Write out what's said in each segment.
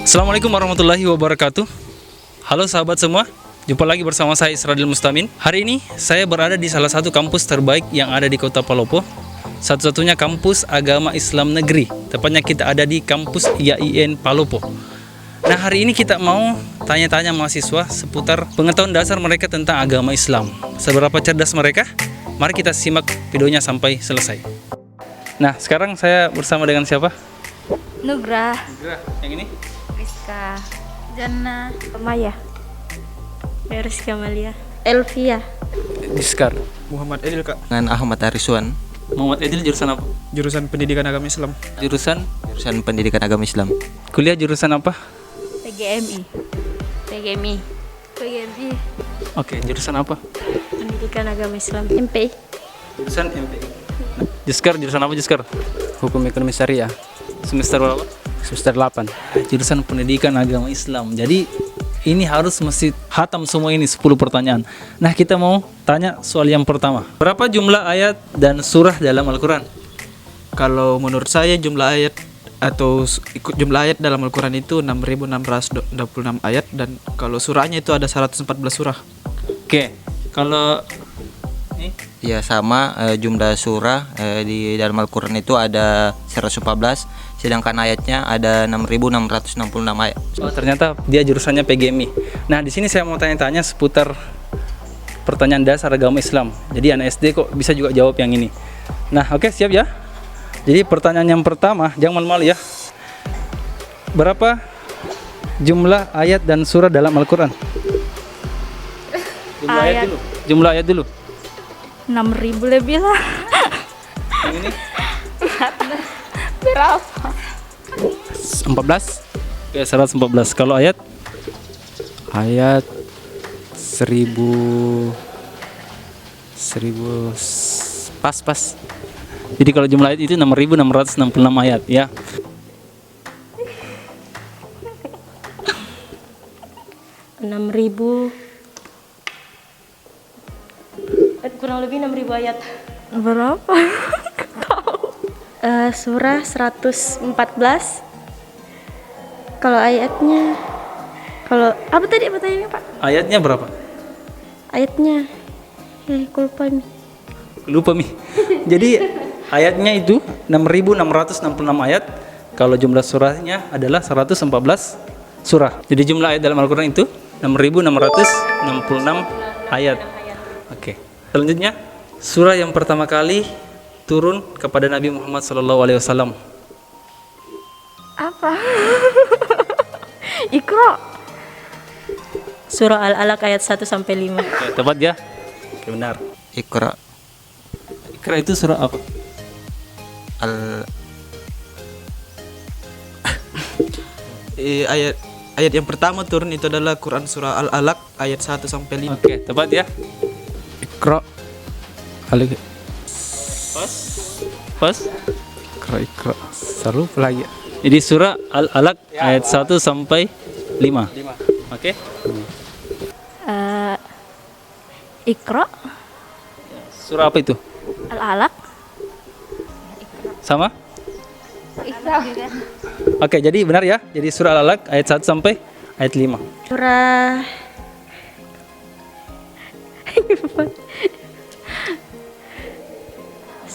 Assalamualaikum warahmatullahi wabarakatuh. Halo sahabat semua, jumpa lagi bersama saya Isradil Mustamin. Hari ini saya berada di salah satu kampus terbaik yang ada di Kota Palopo, satu-satunya kampus agama Islam negeri. Tepatnya kita ada di kampus IAIN Palopo. Nah, hari ini kita mau tanya-tanya mahasiswa seputar pengetahuan dasar mereka tentang agama Islam. Seberapa cerdas mereka? Mari kita simak videonya sampai selesai. Nah, sekarang saya bersama dengan siapa? Nugrah, Yang ini? Rizka, Jannah, Maya, Rizka Malia, Elvia, Diskar. Muhammad Edil, Kak. Dengan Ahmad Ariswan, Muhammad Edil jurusan apa? Jurusan Pendidikan Agama Islam. Jurusan Pendidikan Agama Islam. kuliah jurusan apa? PGMI, PGMI, PGMI, Oke, jurusan apa? Pendidikan Agama Islam, MPI, Jurusan MPI. Jiskar, jurusan apa Jiskar? Hukum Ekonomi Syariah Semester berapa? semester 8. Jurusan Pendidikan Agama Islam. Jadi ini harus mesti hatam semua ini 10 pertanyaan. Nah, kita mau tanya soal yang pertama. Berapa jumlah ayat dan surah dalam Al-Quran? Kalau menurut saya jumlah ayat atau jumlah ayat dalam Al-Quran itu 6.626 ayat, dan kalau surahnya itu ada 114 surah. Oke, kalau ini Ya sama, jumlah surah di dalam Al-Quran itu ada 114, sedangkan ayatnya ada 6.666 ayat. oh, ternyata dia jurusannya PGMI. Nah, di sini saya mau tanya-tanya seputar pertanyaan dasar agama Islam. Jadi anak SD kok bisa juga jawab yang ini. Nah, oke, siap ya? Jadi pertanyaan yang pertama, jangan malu-malu ya. Berapa jumlah ayat dan surah dalam Al-Quran? Jumlah ayat dulu. Jumlah ayat dulu. 6.000 lebih lah. Yang ini? Berapa? 14. Oke, 114. Kalau ayat? Ayat 1000 pas. Jadi kalau jumlah ayat itu 6.666 ayat ya. Enam ribu, kurang lebih 6.000 ayat. Berapa? Surah 114. Kalau ayatnya, kalau apa tadi pertanyaannya, Pak? Ayatnya berapa? Ayatnya, aku lupa nih. Lupa Mi. Jadi ayatnya itu 6.666 ayat. Kalau jumlah surahnya adalah 114 surah. Jadi jumlah ayat dalam Al-Quran itu 6.666 ayat. Oke. Selanjutnya, surah yang pertama kali turun kepada Nabi Muhammad SAW. Apa? Iqra. Surah Al-Alaq ayat 1 sampai 5. Oke, tepat ya? Oke, benar. Iqra Iqra itu surah apa? Ayat yang pertama turun itu adalah Quran surah Al-Alaq ayat 1 sampai 5. Oke, tepat ya? Iqra. Alif. Pas? Iqra. Seru lagi. Jadi surah Al-Alaq ayat 1 sampai 5. Oke? Iqra, Surah apa itu? Al-Alaq. Sama? Iqra. Oke, jadi benar ya. Jadi surah Al-Alaq ayat 1 sampai ayat 5. Surah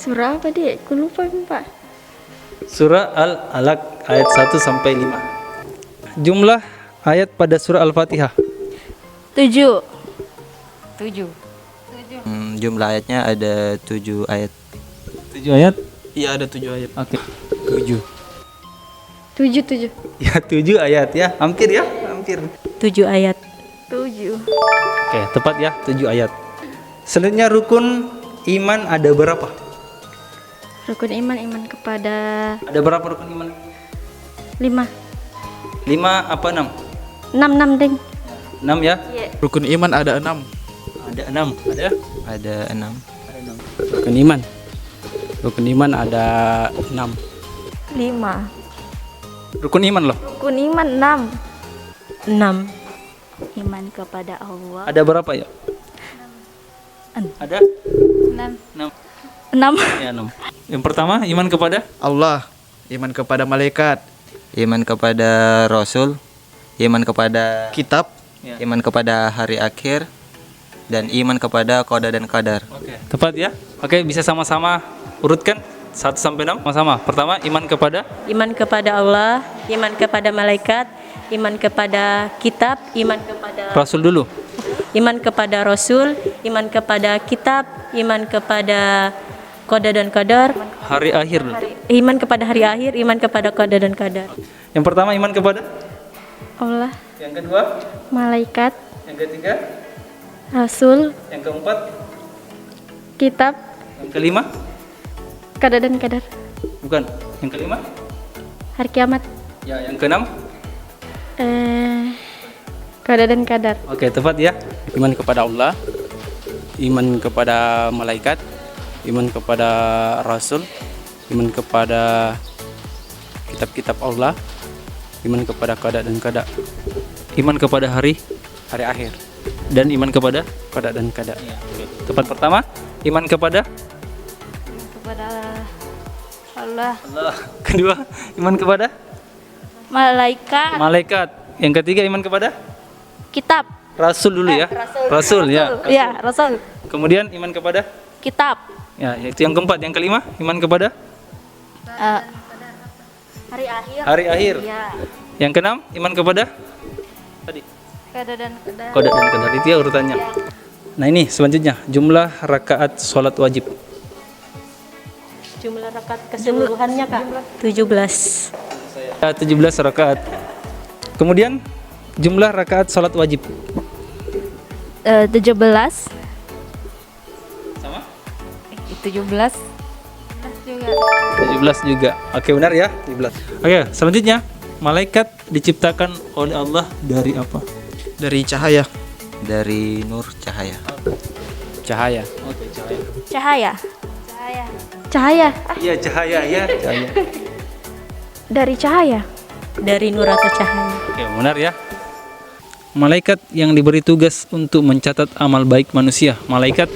Surah apa dia? Aku lupa, Pak. Surah Al-Alaq ayat 1 sampai 5. Jumlah ayat pada surah Al-Fatihah. 7. Jumlah ayatnya ada 7 ayat. 7 ayat? Iya, ada 7 ayat. Oke. 7. 7. Ya, 7 ayat ya. Hampir ya, hampir. 7 ayat. 7. Oke, tepat ya, 7 ayat. Selanjutnya rukun iman ada berapa? Rukun iman kepada Ada berapa rukun iman? 5. 5 apa 6? 6 deng. 6 ya? Rukun iman ada 6. Ada 6. Ada? Ada 6. Rukun iman. Rukun iman ada 6. 5. Rukun iman loh. Rukun iman 6. 6. Iman kepada Allah. Ada berapa ya? Ada? 6. Enam. 6. Ya, 6. Yang pertama, iman kepada Allah, iman kepada malaikat, Iman kepada Rasul, iman kepada kitab, iman kepada hari akhir, dan iman kepada qada dan qadar. Oke. Tepat ya? Oke, bisa sama-sama urutkan 1 sampai 6 sama-sama. Pertama, iman kepada Iman kepada Allah, iman kepada malaikat, iman kepada kitab, iman kepada Rasul dulu. iman kepada Rasul, iman kepada kitab, iman kepada qada dan qadar, Hari akhir dulu. iman kepada hari akhir, iman kepada qada dan qadar. Yang pertama, iman kepada. Allah, Yang kedua, malaikat, yang ketiga, rasul, yang keempat, kitab, yang kelima, qada dan qadar, bukan. Yang kelima, hari kiamat, ya, yang keenam. qada dan qadar. Oke, tepat ya. Iman kepada Allah, iman kepada malaikat, iman kepada Rasul, iman kepada kitab-kitab Allah, iman kepada qada dan qadar, Iman kepada hari hari akhir, dan iman kepada. qada dan qadar. Tepat pertama, iman kepada Kepada Allah, Allah. Kedua, iman kepada malaikat, malaikat. Yang ketiga, iman kepada kitab. Rasul dulu ya. Rasul ya. Ya, rasul, Kemudian iman kepada, kitab. ya, itu yang keempat. Yang kelima, iman kepada Hari akhir. hari akhir. Ya, Yang keenam, iman kepada tadi qada dan qadar. qada dan qadar. Itu ya urutannya. Nah, ini selanjutnya jumlah rakaat sholat wajib. Jumlah rakaat keseluruhannya, Kak? 17. Ya, 17 rakaat. Kemudian jumlah rakaat sholat wajib. 17. Sama? 17. 17 juga. Oke, benar ya? 17. Oke, selanjutnya malaikat diciptakan oleh Allah dari apa? dari cahaya, Dari nur cahaya. Cahaya, Oke, cahaya. Cahaya. Cahaya. Iya, cahaya ya, cahaya. Dari cahaya. Dari nur atau cahaya. Oke, benar ya. Malaikat yang diberi tugas untuk mencatat amal baik manusia. Malaikat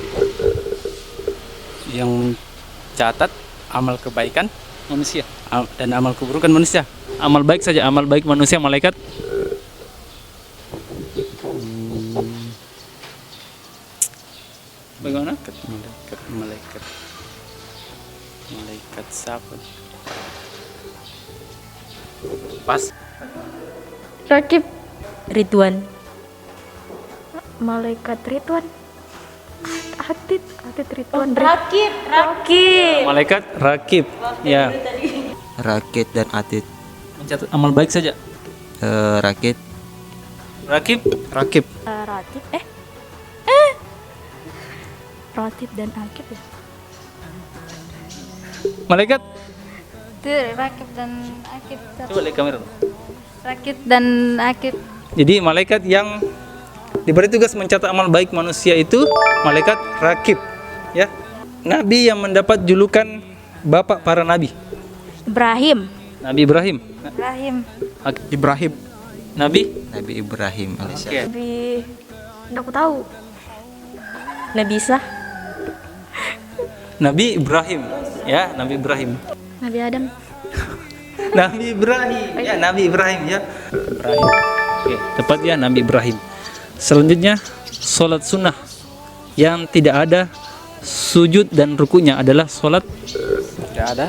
yang catat amal kebaikan manusia. dan amal keburukan manusia. Amal baik saja, amal baik manusia malaikat. Bagaimana? Malaikat siapa? Pas. Rakib. Ridwan. Malaikat Ridwan. Atid Ridwan. Rakib. Malaikat rakib. Ya, Rakit dan atid. mencatat amal baik saja. Rakit, Rakib, rakib, Ratib. Ratib dan Akib ya. malaikat. Itu Rakib dan Akib. Coba lihat kamera. Rakib dan Akib. Jadi malaikat yang diberi tugas mencatat amal baik manusia itu malaikat rakib, ya. Nabi yang mendapat julukan bapak para nabi. Ibrahim. Nabi Ibrahim. Ibrahim, Nabi Nabi Ibrahim alaihissalam. Oke. Nabi. Aku tahu. Nabi Isa. Nabi Ibrahim, ya, Nabi Ibrahim. Nabi Adam. Nabi Ibrahim, ya, Nabi Ibrahim, ya. Ibrahim. Oke, tepat ya, Nabi Ibrahim. Selanjutnya, sholat sunnah yang tidak ada sujud dan rukunya adalah sholat Tidak ada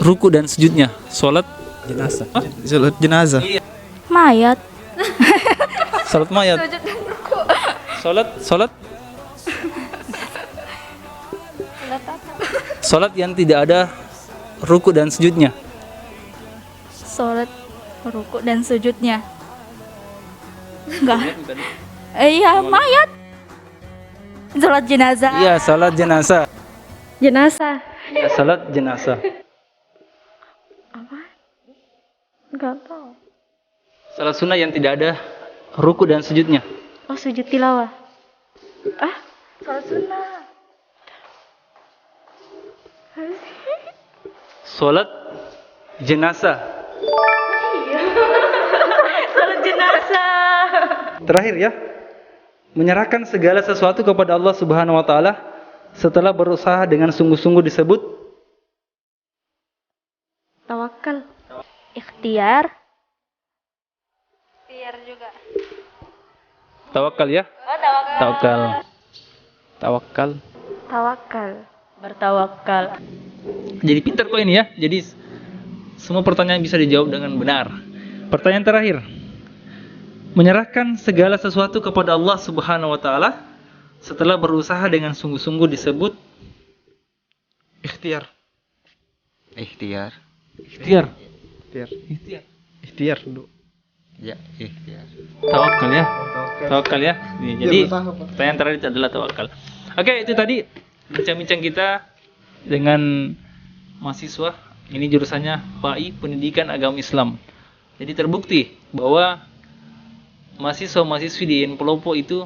ruku dan sujudnya. Sholat jenazah. salat jenazah, Mayat. sholat mayat. Sholat sholat yang tidak ada ruku dan sujudnya. Sholat ruku dan sujudnya. Enggak. Iya, mayat. Sholat jenazah. Iya, sholat jenazah. Jenazah. Iya, sholat jenazah. Enggak tahu. Sholat sunnah yang tidak ada ruku dan sujudnya. Oh, sujud tilawah. Sholat sunnah. Sholat jenazah. Salat jenazah. Terakhir ya, menyerahkan segala sesuatu kepada Allah Subhanahu wa taala setelah berusaha dengan sungguh-sungguh disebut? Tawakal. Ikhtiar. Tawakal ya? Tawakal. Tawakal. Tawakal. Bertawakal. Jadi pintar kok ini ya. Jadi semua pertanyaan bisa dijawab dengan benar. Pertanyaan terakhir. Menyerahkan segala sesuatu kepada Allah Subhanahu wa taala setelah berusaha dengan sungguh-sungguh disebut Ikhtiar. Ikhtiar. ikhtiar. Ikhtiar. Ikhtiar. Ikhtiar dulu. Ya, ikhtiar. Tawakal ya. Tawakal ya. Nih, jadi pertanyaan terakhir adalah tawakal. Oke, itu tadi bincang-bincang kita dengan mahasiswa. Ini jurusannya PAI, Pendidikan Agama Islam. Jadi terbukti bahwa mahasiswa-mahasiswi di IAIN Palopo itu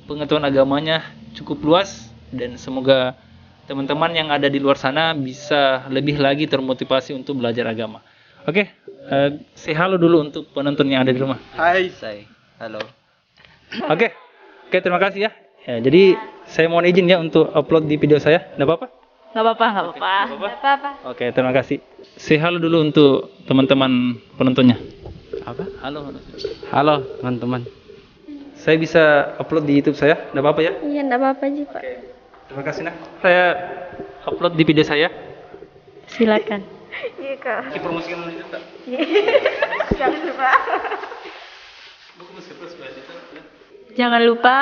pengetahuan agamanya cukup luas, dan semoga teman-teman yang ada di luar sana bisa lebih lagi termotivasi untuk belajar agama. Oke, say halo dulu untuk penonton yang ada di rumah. Hai. Saya. Halo. Oke, terima kasih ya. Jadi saya mohon izin ya untuk upload di video saya. Nggak apa-apa? Nggak apa-apa. Oke, terima kasih. Say halo dulu untuk teman-teman penontonnya. Apa? Halo. Halo teman-teman. Saya bisa upload di YouTube saya. Nggak apa-apa ya? Iya, enggak apa-apa sih, Pak. Terima kasih nah. Saya upload di video saya. Silakan. Iya, Kak. Dipromosikan dulu juga. Jangan lupa. Jangan lupa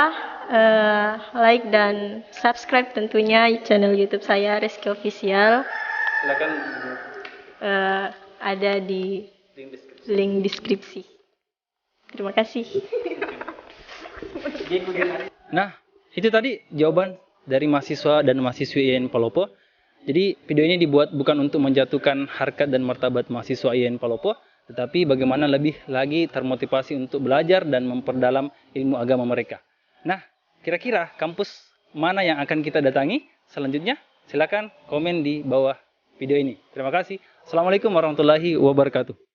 like dan subscribe tentunya channel YouTube saya Rizky Official. Silakan Ada di link deskripsi. Terima kasih. Nah, itu tadi jawaban dari mahasiswa dan mahasiswi IAIN Palopo. Jadi video ini dibuat bukan untuk menjatuhkan harkat dan martabat mahasiswa IAIN Palopo, tetapi bagaimana lebih lagi termotivasi untuk belajar dan memperdalam ilmu agama mereka. Nah, kira-kira kampus mana yang akan kita datangi selanjutnya? Silakan komen di bawah video ini. Terima kasih. Assalamualaikum warahmatullahi wabarakatuh.